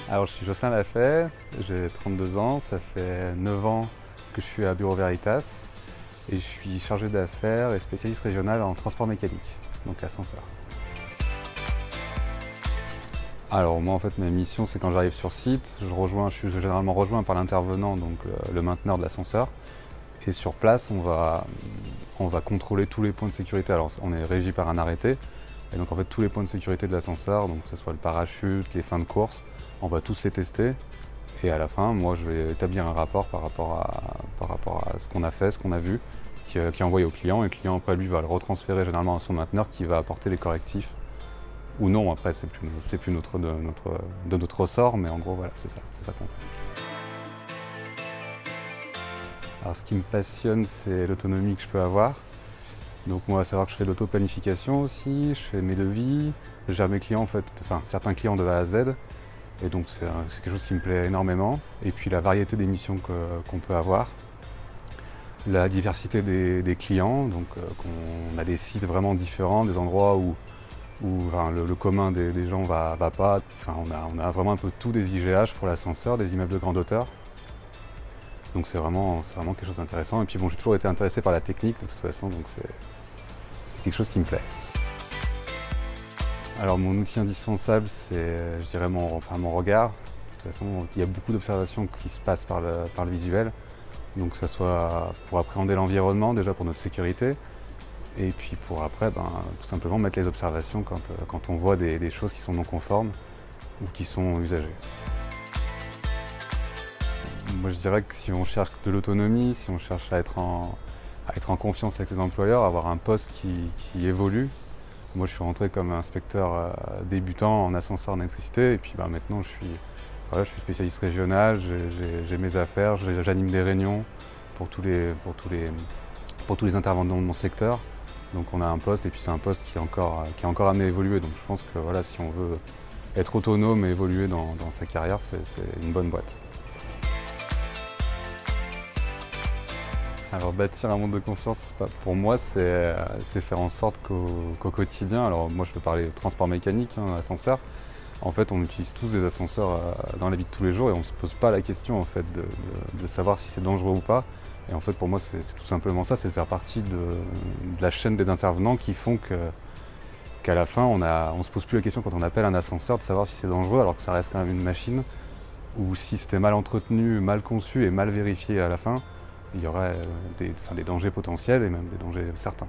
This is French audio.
Alors je suis Jocelyn Lafay, j'ai 32 ans, ça fait 9 ans que je suis à Bureau Veritas et je suis chargé d'affaires et spécialiste régional en transport mécanique, donc ascenseur. Alors moi en fait ma mission c'est quand j'arrive sur site, je suis généralement rejoint par l'intervenant, donc le mainteneur de l'ascenseur. Et sur place on va contrôler tous les points de sécurité. Alors on est régi par un arrêté, et donc en fait tous les points de sécurité de l'ascenseur, donc que ce soit le parachute, les fins de course, on va tous les tester. Et à la fin, moi je vais établir un rapport par rapport à ce qu'on a fait, ce qu'on a vu, qui est envoyé au client, et le client après lui va le retransférer généralement à son mainteneur qui va apporter les correctifs. Ou non, après c'est plus de notre ressort, mais en gros voilà, c'est ça qu'on fait. Alors ce qui me passionne, c'est l'autonomie que je peux avoir. Donc moi, à savoir que je fais de l'auto-planification aussi, je fais mes devis, je gère mes clients en fait, enfin certains clients de A à Z. Et donc c'est quelque chose qui me plaît énormément. Et puis la variété des missions qu'on peut avoir. La diversité des clients, donc qu'on a des sites vraiment différents, des endroits où enfin, le commun des gens va pas. Enfin, on a vraiment un peu tout, des IGH pour l'ascenseur, des immeubles de grande hauteur. Donc c'est vraiment quelque chose d'intéressant. Et puis bon, j'ai toujours été intéressé par la technique de toute façon, donc c'est quelque chose qui me plaît. Alors mon outil indispensable, c'est, je dirais, mon regard. De toute façon, il y a beaucoup d'observations qui se passent par le visuel. Donc que ce soit pour appréhender l'environnement, déjà pour notre sécurité, et puis pour après, tout simplement mettre les observations quand on voit des choses qui sont non conformes ou qui sont usagées. Moi je dirais que si on cherche de l'autonomie, si on cherche à être en confiance avec ses employeurs, avoir un poste qui évolue. Moi je suis rentré comme inspecteur débutant en ascenseur en électricité, et puis maintenant je suis spécialiste régional, j'ai mes affaires, j'anime des réunions pour tous les intervenants de mon secteur. Donc on a un poste, et puis c'est un poste qui est encore amené à évoluer. Donc je pense que voilà, si on veut être autonome et évoluer dans sa carrière, c'est une bonne boîte. Alors bâtir un monde de confiance, pour moi, c'est faire en sorte qu'au quotidien, alors moi je peux parler de transport mécanique, ascenseur, en fait on utilise tous des ascenseurs dans la vie de tous les jours, et on ne se pose pas la question en fait de savoir si c'est dangereux ou pas. Et en fait pour moi c'est tout simplement ça, c'est de faire partie de la chaîne des intervenants qui font qu'à la fin on ne se pose plus la question quand on appelle un ascenseur de savoir si c'est dangereux, alors que ça reste quand même une machine, ou si c'était mal entretenu, mal conçu et mal vérifié à la fin, il y aurait des dangers potentiels et même des dangers certains.